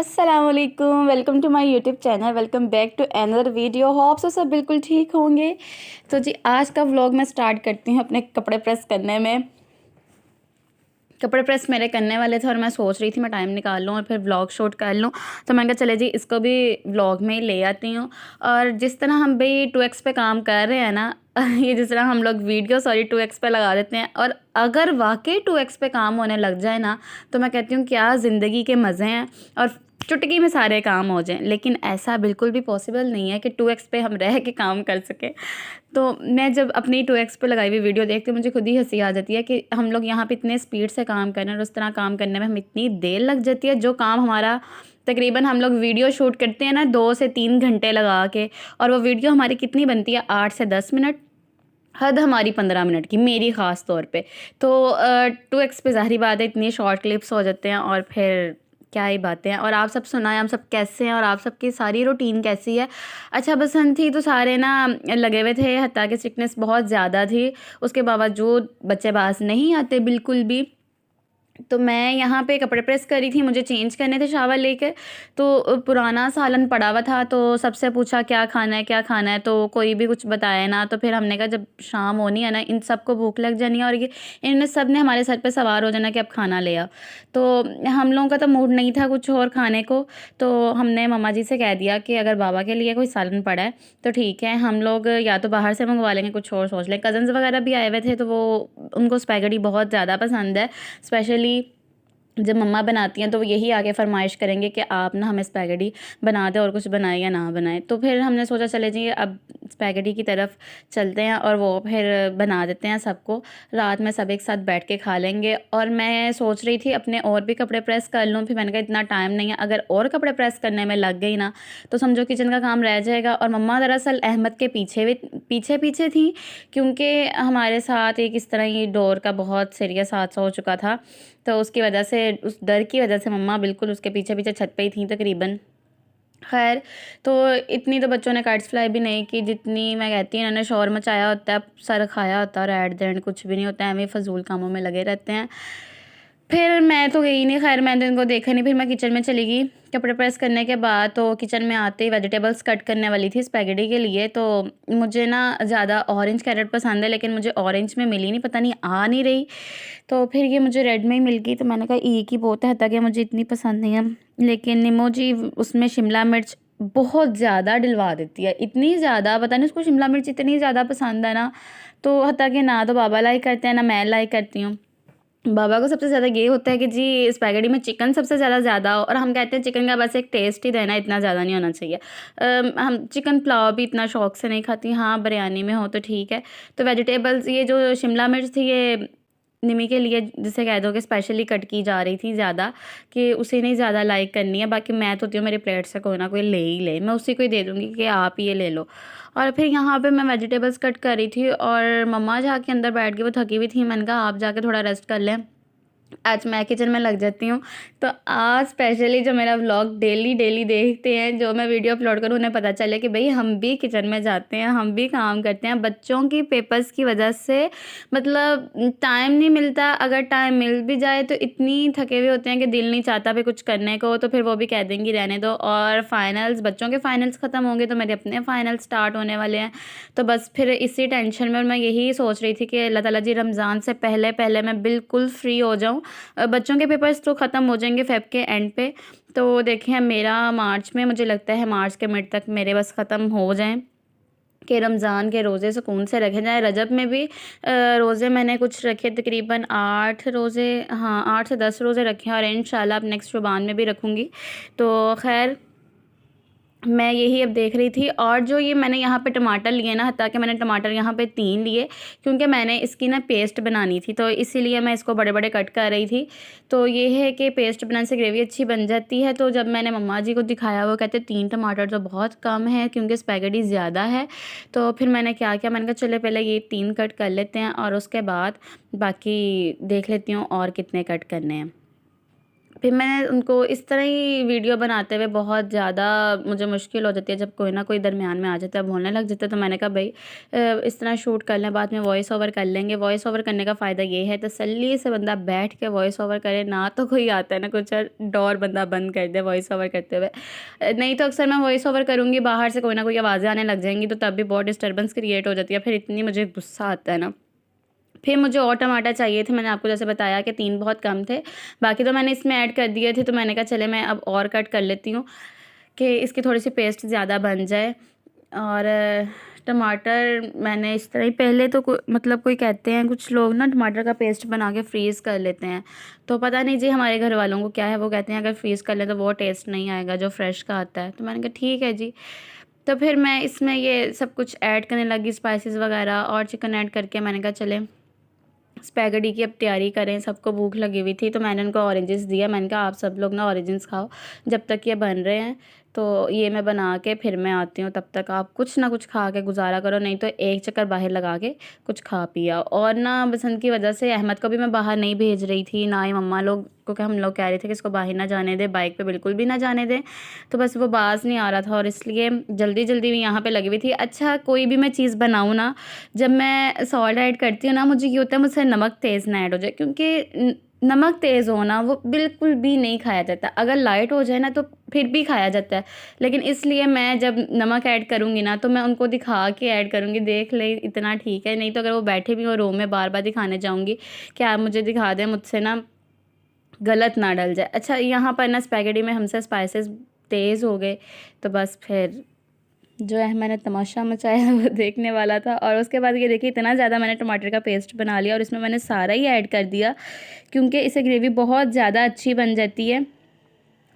अस्सलामुअलैकुम, welcome to my YouTube channel. Welcome back to another video. Hope so सब बिल्कुल ठीक होंगे। तो जी आज का व्लॉग मैं स्टार्ट करती हूँ अपने कपड़े प्रेस करने में। कपड़े प्रेस मेरे करने वाले थे और मैं सोच रही थी मैं टाइम निकाल लूँ और फिर व्लॉग शूट कर लूँ। तो मैंने कहा चले जी इसको भी व्लॉग में ही ले आती हूँ। और जिस तरह हम भाई 2x पे काम कर रहे हैं ना ये जिस तरह हम लोग वीडियो 2x पे लगा देते हैं, और अगर वाकई 2x पे काम होने लग जाए ना तो मैं कहती हूँ क्या ज़िंदगी के मज़े हैं और चुटकी में सारे काम हो जाएं। लेकिन ऐसा बिल्कुल भी पॉसिबल नहीं है कि 2x पे हम रह के काम कर सकें। तो मैं जब अपनी 2x पे लगाई हुई वीडियो देखती हूँ मुझे खुद ही हंसी आ जाती है कि हम लोग यहाँ पे इतने स्पीड से काम कर रहे हैं और उस तरह काम करने में हम इतनी देर लग जाती है। जो काम हमारा तकरीबन हम लोग वीडियो शूट करते हैं ना 2 से 3 घंटे लगा के, और वो वीडियो हमारी कितनी बनती है 8 से 10 मिनट, हद हमारी 15 मिनट की, मेरी ख़ास तौर पे। तो 2x पे ज़ाहिर बात है इतनी शॉर्ट क्लिप्स हो जाते हैं और फिर क्या ही बातें हैं। और आप सब सुनाएं, हम सब कैसे हैं और आप सबकी सारी रूटीन कैसी है। अच्छा बसंत थी तो सारे ना लगे हुए थे, हत्ता कि सिकनेस बहुत ज़्यादा थी, उसके बावजूद बच्चे बाज नहीं आते बिल्कुल भी। तो मैं यहाँ पे कपड़े प्रेस करी थी, मुझे चेंज करने थे शावर लेके। तो पुराना सालन पड़ा हुआ था, तो सबसे पूछा क्या खाना है क्या खाना है, तो कोई भी कुछ बताया ना। तो फिर हमने कहा जब शाम होनी है ना इन सबको भूख लग जानी है और ये इन्होंने सब ने हमारे सर पे सवार हो जाना कि अब खाना ले आओ। तो हम लोगों का तो मूड नहीं था कुछ और खाने को। तो हमने मम्मा जी से कह दिया कि अगर बाबा के लिए कोई सालन पड़ा है तो ठीक है, हम लोग या तो बाहर से मंगवा लेंगे, कुछ और सोच लें। कज़न्स वगैरह भी आए हुए थे तो वो उनको स्पैगेटी बहुत ज़्यादा पसंद है। स्पेशली जब मम्मा बनाती हैं तो वो यही आके फरमाइश करेंगे कि आप ना हमें स्पैगेटी बना दें और कुछ बनाए या ना बनाए। तो फिर हमने सोचा चले जी अब स्पैगेटी की तरफ चलते हैं और वो फिर बना देते हैं सबको। रात में सब एक साथ बैठ के खा लेंगे। और मैं सोच रही थी अपने और भी कपड़े प्रेस कर लूँ, फिर मैंने कहा इतना टाइम नहीं है, अगर और कपड़े प्रेस करने में लग गई ना तो समझो किचन का काम रह जाएगा। और मम्मा दरअसल अहमद के पीछे पीछे थी, क्योंकि हमारे साथ एक इस तरह ही डोर का बहुत सीरियस हादसा हो चुका था। तो उसकी वजह से, उस डर की वजह से मम्मा बिल्कुल उसके पीछे पीछे छत पे ही थी तकरीबन। खैर, तो इतनी तो बच्चों ने काइट्स फ्लाई भी नहीं की जितनी मैं कहती हूँ इन्होंने शोर मचाया होता है, सर खाया होता है, और एट द एंड कुछ भी नहीं होता है, हमें फ़जूल कामों में लगे रहते हैं। फिर मैं तो गई नहीं, खैर मैंने तो इनको देखा नहीं। फिर मैं किचन में चली गई कपड़े प्रेस करने के बाद। तो किचन में आते ही वेजिटेबल्स कट करने वाली थी स्पैगेटी के लिए। तो मुझे ना ज़्यादा ऑरेंज कैरेट पसंद है, लेकिन मुझे ऑरेंज में मिली नहीं, पता नहीं आ नहीं रही। तो फिर ये मुझे रेड में ही मिल गई। तो मैंने कहा एक ही बहुत है, ताकि मुझे इतनी पसंद नहीं है। लेकिन निमो जी उसमें शिमला मिर्च बहुत ज़्यादा डलवा देती है, इतनी ज़्यादा, पता नहीं उसको शिमला मिर्च इतनी ज़्यादा पसंद है ना। तो हत्ता कि ना तो बाबा लाइक करते हैं ना मैं लाइक करती हूँ। बाबा को सबसे ज़्यादा ये होता है कि जी स्पैगेटी में चिकन सबसे ज़्यादा हो, और हम कहते हैं चिकन का बस एक टेस्ट ही देना, इतना ज़्यादा नहीं होना चाहिए। हम चिकन पुलाव भी इतना शौक से नहीं खाती, हाँ बिरयानी में हो तो ठीक है। तो वेजिटेबल्स ये जो शिमला मिर्च थी ये निमी के लिए जिसे कह दो कि स्पेशली कट की जा रही थी ज़्यादा, कि उसे नहीं ज़्यादा लाइक करनी है। बाकी मैं तो होती हूँ मेरी प्लेट से कोई ना कोई ले ही ले, मैं उसी को ही दे दूँगी कि आप ये ले लो। और फिर यहाँ पे मैं वेजिटेबल्स कट कर रही थी और मम्मा जाके अंदर बैठ के वो थकी हुई थी। मैंने कहा आप जाके थोड़ा रेस्ट कर लें, आज मैं किचन में लग जाती हूँ। तो आज स्पेशली जो मेरा व्लॉग डेली डेली देखते हैं, जो मैं वीडियो अपलोड करूँ, उन्हें पता चले कि भाई हम भी किचन में जाते हैं, हम भी काम करते हैं। बच्चों की पेपर्स की वजह से मतलब टाइम नहीं मिलता, अगर टाइम मिल भी जाए तो इतनी थके हुए होते हैं कि दिल नहीं चाहता भी कुछ करने को। तो फिर वो भी कह देंगी रहने दो। और फाइनल्स, बच्चों के फाइनल्स ख़त्म होंगे तो मेरे अपने फाइनल स्टार्ट होने वाले हैं। तो बस फिर इसी टेंशन में मैं यही सोच रही थी कि अल्लाह ताला जी रमज़ान से पहले पहले मैं बिल्कुल फ्री हो जाऊँ। बच्चों के पेपर्स तो ख़त्म हो जाएंगे फ़ेब के एंड पे। तो देखिए मेरा मार्च में, मुझे लगता है मार्च के मिड तक मेरे बस ख़त्म हो जाएं कि रमज़ान के रोज़े सुकून से रखे जाएँ। रजब में भी रोज़े मैंने कुछ रखे, तकरीबन 8 रोज़े, हाँ 8 से 10 रोज़े रखे हैं, और इंशाल्लाह अब नेक्स्ट शुबान में भी रखूँगी। तो खैर मैं यही अब देख रही थी। और जो ये मैंने यहाँ पे टमाटर लिए ना, हत्ता कि मैंने टमाटर यहाँ पे 3 लिए, क्योंकि मैंने इसकी ना पेस्ट बनानी थी, तो इसीलिए मैं इसको बड़े बड़े कट कर रही थी। तो ये है कि पेस्ट बनाने से ग्रेवी अच्छी बन जाती है। तो जब मैंने मम्मा जी को दिखाया, वो कहते 3 टमाटर तो बहुत कम है क्योंकि स्पैगेटी ज़्यादा है। तो फिर मैंने क्या किया, मैंने कहा चलो पहले ये 3 कट कर लेते हैं और उसके बाद बाकी देख लेती हूँ और कितने कट करने हैं। फिर मैंने उनको इस तरह ही वीडियो बनाते हुए बहुत ज़्यादा मुझे मुश्किल हो जाती है जब कोई ना कोई दरमियान में आ जाता है, बोलने लग जाता है। तो मैंने कहा भाई इस तरह शूट कर लें, बाद में वॉइस ओवर कर लेंगे। वॉइस ओवर करने का फ़ायदा ये है तसल्ली से बंदा बैठ के वॉइस ओवर करे, ना तो कोई आता है ना कुछ, और डोर बंदा बंद कर दे वॉइस ओवर करते हुए। नहीं तो अक्सर मैं वॉइस ओवर करूँगी, बाहर से कोई ना कोई आवाज़ें आने लग जाएंगी, तो तब भी बहुत डिस्टर्बेंस क्रिएट हो जाती है। फिर इतनी मुझे गुस्सा आता है ना। फिर मुझे और टमाटर चाहिए थे, मैंने आपको जैसे बताया कि 3 बहुत कम थे, बाकी तो मैंने इसमें ऐड कर दिए थे। तो मैंने कहा चले मैं अब और कट कर लेती हूँ कि इसकी थोड़ी सी पेस्ट ज़्यादा बन जाए। और टमाटर मैंने इस तरह ही पहले तो मतलब कोई कहते हैं कुछ लोग ना टमाटर का पेस्ट बना के फ्रीज़ कर लेते हैं, तो पता नहीं जी हमारे घर वालों को क्या है, वो कहते हैं अगर फ्रीज़ कर लें तो वो टेस्ट नहीं आएगा जो फ्रेश का आता है। तो मैंने कहा ठीक है जी। तो फिर मैं इसमें ये सब कुछ ऐड करने लगी, स्पाइसेस वगैरह और चिकन ऐड करके। मैंने कहा चले स्पैगेटी की अब तैयारी करें, सबको भूख लगी हुई थी। तो मैंने उनको ऑरेंजेस दिया, मैंने कहा आप सब लोग ना ऑरेंजेस खाओ जब तक ये बन रहे हैं। तो ये मैं बना के फिर मैं आती हूँ, तब तक आप कुछ ना कुछ खा के गुजारा करो, नहीं तो एक चक्कर बाहर लगा के कुछ खा पिया। और ना बसंत की वजह से अहमद को भी मैं बाहर नहीं भेज रही थी, ना ही मम्मा लोग को, कि हम लोग कह रहे थे कि इसको बाहर ना जाने दे, बाइक पे बिल्कुल भी ना जाने दें। तो बस वो बाज नहीं आ रहा था और इसलिए जल्दी जल्दी भी यहाँ पे लगी हुई थी। अच्छा कोई भी मैं चीज़ बनाऊँ ना, जब मैं सॉल्ट ऐड करती हूँ ना, मुझे ये होता है मुझसे नमक तेज़ ना ऐड हो जाए, क्योंकि नमक तेज़ हो ना वो बिल्कुल भी नहीं खाया जाता। अगर लाइट हो जाए ना तो फिर भी खाया जाता है, लेकिन इसलिए मैं जब नमक ऐड करूँगी ना तो मैं उनको दिखा के ऐड करूँगी, देख ले इतना ठीक है। नहीं तो अगर वो बैठे भी हो रूम में, बार बार दिखाने जाऊँगी कि आप मुझे दिखा दें, मुझसे ना गलत ना डल जाए। अच्छा यहाँ पर ना स्पैगेटी में हमसे स्पाइसेस तेज़ हो गए, तो बस फिर जो है मैंने तमाशा मचाया वो देखने वाला था। और उसके बाद ये देखिए इतना ज़्यादा मैंने टमाटर का पेस्ट बना लिया और इसमें मैंने सारा ही ऐड कर दिया, क्योंकि इससे ग्रेवी बहुत ज़्यादा अच्छी बन जाती है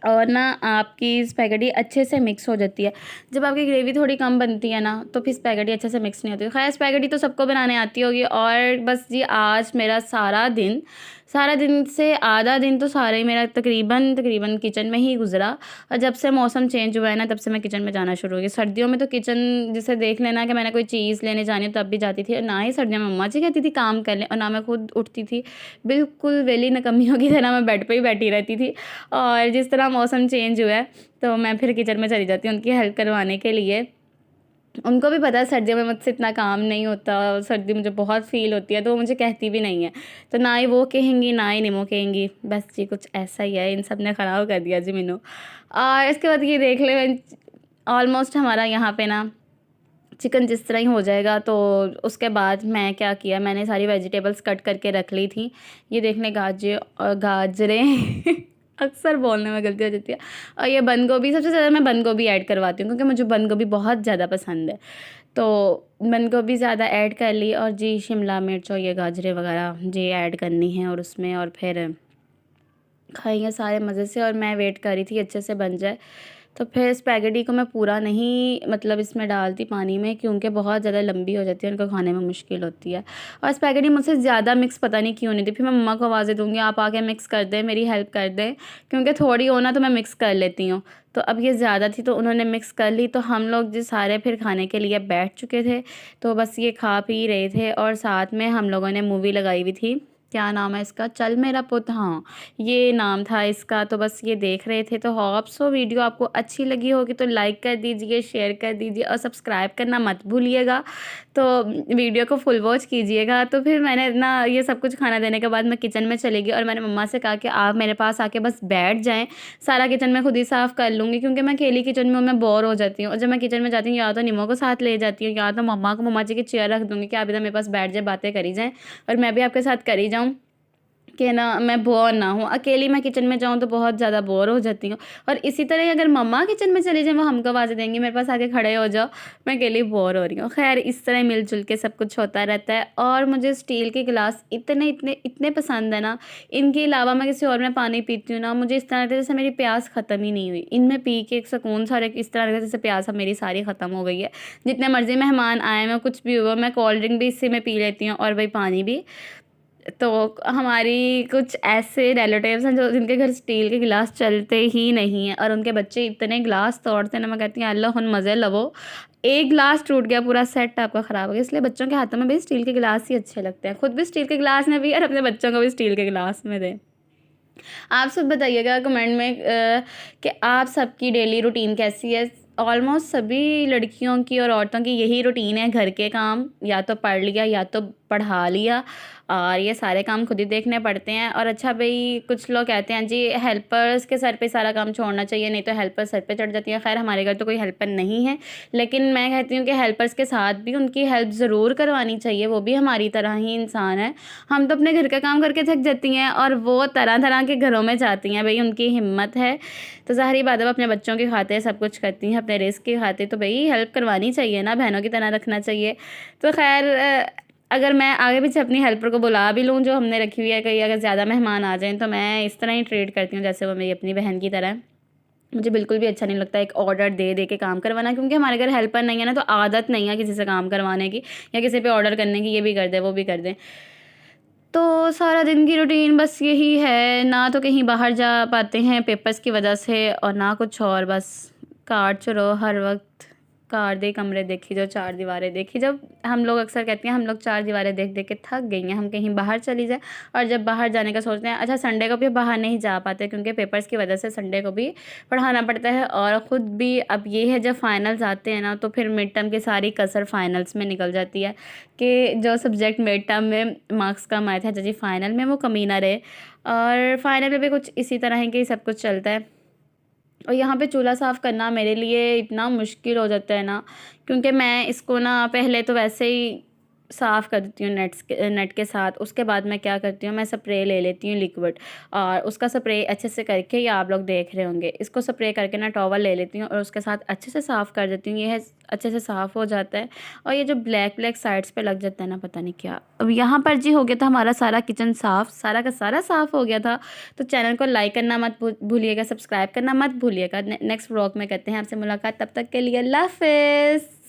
और ना आपकी स्पैगेटी अच्छे से मिक्स हो जाती है। जब आपकी ग्रेवी थोड़ी कम बनती है ना तो फिर स्पैगेटी अच्छे से मिक्स नहीं होती। खैर स्पैगेटी तो सबको बनाने आती होगी। और बस जी आज मेरा सारा दिन से आधा दिन तो सारा ही मेरा तकरीबन किचन में ही गुजरा। और जब से मौसम चेंज हुआ है ना तब से मैं किचन में जाना शुरू हो गई। सर्दियों में तो किचन जिसे देख लेना कि मैंने कोई चीज़ लेने जानी हो तब भी जाती थी, और ना ही सर्दियों में मम्मा जी कहती थी काम कर लें, और ना मैं खुद उठती थी। बिल्कुल वेली नकम्मियों की तरह मैं बेड पर ही बैठी रहती थी। और जिस तरह मौसम चेंज हुआ है तो मैं फिर किचन में चली जाती हूँ उनकी हेल्प करवाने के लिए। उनको भी पता है सर्दियों में मुझसे इतना काम नहीं होता, सर्दी मुझे बहुत फ़ील होती है, तो वो मुझे कहती भी नहीं है। तो ना ही वो कहेंगी ना ही निमो कहेंगी, बस जी कुछ ऐसा ही है, इन सब ने ख़राब कर दिया जी मीनू। और इसके बाद ये देख ले ऑलमोस्ट हमारा यहाँ पे ना चिकन जिस तरह ही हो जाएगा, तो उसके बाद मैं क्या किया, मैंने सारी वेजिटेबल्स कट करके रख ली थी। ये देखने गाजरें अक्सर बोलने में गलती हो जाती है। और ये बंद गोभी, सबसे ज़्यादा मैं बंद गोभी ऐड करवाती हूँ क्योंकि मुझे बंद गोभी बहुत ज़्यादा पसंद है। तो बंद गोभी ज़्यादा ऐड कर ली, और जी शिमला मिर्च और ये गाजरें वगैरह जी ऐड करनी है और उसमें, और फिर खाएंगे सारे मज़े से। और मैं वेट कर रही थी अच्छे से बन जाए। तो फिर स्पैगेटी को मैं पूरा नहीं मतलब इसमें डालती पानी में, क्योंकि बहुत ज़्यादा लंबी हो जाती है, उनको खाने में मुश्किल होती है। और स्पैगेटी मुझसे ज़्यादा मिक्स पता नहीं क्यों नहीं थी। फिर मैं मम्मा को आवाज़ें दूँगी आप आके मिक्स कर दें, मेरी हेल्प कर दें, क्योंकि थोड़ी हो ना तो मैं मिक्स कर लेती हूँ। तो अब ये ज़्यादा थी तो उन्होंने मिक्स कर ली। तो हम लोग जो सारे फिर खाने के लिए बैठ चुके थे, तो बस ये खा पी रहे थे। और साथ में हम लोगों ने मूवी लगाई हुई थी, क्या नाम है इसका, चल मेरा पुत, हाँ ये नाम था इसका। तो बस ये देख रहे थे। तो होप सो वीडियो आपको अच्छी लगी होगी तो लाइक कर दीजिए, शेयर कर दीजिए और सब्सक्राइब करना मत भूलिएगा। तो वीडियो को फुल वॉच कीजिएगा। तो फिर मैंने ना ये सब कुछ खाना देने के बाद मैं किचन में चली गई और मैंने मम्मा से कहा कि आप मेरे पास आके बस बैठ जाएँ, सारा किचन में खुद ही साफ़ कर लूँगी, क्योंकि मैं अकेली किचन में हूँ, मैं बोर हो जाती हूँ। और जब मैं किचन में जाती हूँ या तो निमो को साथ ले जाती हूँ या तो मम्मा जी की चेयर रख दूँगी कि आप इधर मेरे पास बैठ जाए, बातें करी जाएँ और मैं भी आपके साथ करी जाऊँ, कि ना मैं बोर ना हूँ। अकेली मैं किचन में जाऊँ तो बहुत ज़्यादा बोर हो जाती हूँ। और इसी तरह ही अगर मम्मा किचन में चली जाए वो हमको आवाज़ें देंगी मेरे पास आके खड़े हो जाओ, मैं अकेली बोर हो रही हूँ। खैर इस तरह मिलजुल के सब कुछ होता रहता है। और मुझे स्टील के गिलास इतने इतने इतने पसंद है ना, इनके अलावा मैं किसी और में पानी पीती हूँ ना, मुझे इस तरह लगता है जैसे मेरी प्यास ख़त्म ही नहीं हुई। इनमें पी के एक सुकून सा, इस तरह लगता है जैसे प्यास अब मेरी सारी ख़त्म हो गई है। जितने मर्ज़ी मेहमान आए, मैं कुछ भी हुआ, मैं कोल्ड ड्रिंक भी इससे में पी लेती हूँ और भाई पानी भी। तो हमारी कुछ ऐसे रिलेटिव्स हैं जो जिनके घर स्टील के गिलास चलते ही नहीं हैं और उनके बच्चे इतने गिलास तोड़ते हैं ना, मैं कहती हूँ अल्लाह हुन मज़े लवो, एक गिलास टूट गया पूरा सेट आपका ख़राब हो गया। इसलिए बच्चों के हाथों में भी स्टील के गिलास ही अच्छे लगते हैं, खुद भी स्टील के गिलास में भी और अपने बच्चों को भी स्टील के गिलास में दें। आप सब बताइएगा कमेंट में कि आप सबकी डेली रूटीन कैसी है। ऑलमोस्ट सभी लड़कियों की और औरतों की यही रूटीन है, घर के काम या तो पढ़ लिया या तो पढ़ा लिया, और ये सारे काम खुद ही देखने पड़ते हैं। और अच्छा भाई, कुछ लोग कहते हैं जी हेल्पर्स के सर पे सारा काम छोड़ना चाहिए, नहीं तो हेल्पर सर पे चढ़ जाती है। खैर हमारे घर तो कोई हेल्पर नहीं है, लेकिन मैं कहती हूँ कि हेल्पर्स के साथ भी उनकी हेल्प ज़रूर करवानी चाहिए, वो भी हमारी तरह ही इंसान है। हम तो अपने घर का काम करके थक जाती हैं और वो तरह तरह के घरों में जाती हैं, भाई उनकी हिम्मत है तो ज़ाहिर बात है वो अपने बच्चों की खातिर सब कुछ करती हैं, अपने रिस्क की खातिर, तो भाई हेल्प करवानी चाहिए ना, बहनों की तरह रखना चाहिए। तो खैर अगर मैं आगे पीछे अपनी हेल्पर को बुला भी लूँ जो हमने रखी हुई है, कहीं अगर ज़्यादा मेहमान आ जाएँ तो मैं इस तरह ही ट्रीट करती हूँ जैसे वो मेरी अपनी बहन की तरह है। मुझे बिल्कुल भी अच्छा नहीं लगता एक ऑर्डर दे दे के काम करवाना, क्योंकि हमारे घर हेल्पर नहीं है ना, तो आदत नहीं है किसी से काम करवाने की या किसी पे ऑर्डर करने की, ये भी कर दे वो भी कर दे। तो सारा दिन की रूटीन बस यही है, ना तो कहीं बाहर जा पाते हैं पेपर्स की वजह से और ना कुछ और, बस काट रहो हर वक्त, कार दे कमरे देखी जो चार दीवारें देखी। जब हम लोग अक्सर कहते हैं हम लोग चार दीवारें देख देख के थक गई हैं, हम कहीं बाहर चली जाए। और जब बाहर जाने का सोचते हैं, अच्छा संडे को भी बाहर नहीं जा पाते क्योंकि पेपर्स की वजह से संडे को भी पढ़ाना पड़ता है। और ख़ुद भी अब ये है जब फाइनल्स आते हैं ना, तो फिर मिड टर्म की सारी कसर फाइनल्स में निकल जाती है कि जो सब्जेक्ट मिड टर्म में मार्क्स कम आए थे, जी फाइनल में वो कमी ना रहे। और फाइनल में भी कुछ इसी तरह है कि सब कुछ चलता है। और यहाँ पे चूल्हा साफ़ करना मेरे लिए इतना मुश्किल हो जाता है ना, क्योंकि मैं इसको ना पहले तो वैसे ही साफ़ कर देती हूँ नेट के साथ। उसके बाद मैं क्या करती हूँ, मैं स्प्रे ले लेती हूँ लिक्विड, और उसका स्प्रे अच्छे से करके, या आप लोग देख रहे होंगे, इसको स्प्रे करके ना टॉवल ले लेती हूँ और उसके साथ अच्छे से साफ़ कर देती हूँ। ये है अच्छे से साफ़ हो जाता है। और ये जो ब्लैक ब्लैक साइड्स पे लग जाता है ना, पता नहीं क्या। अब यहाँ पर जी हो गया था हमारा सारा किचन साफ़, सारा का सारा साफ़ हो गया था। तो चैनल को लाइक करना मत भूलिएगा, सब्सक्राइब करना मत भूलिएगा। नेक्स्ट व्लॉग में करते हैं आपसे मुलाकात, तब तक के लिए अल्लाह हाफ़िज़।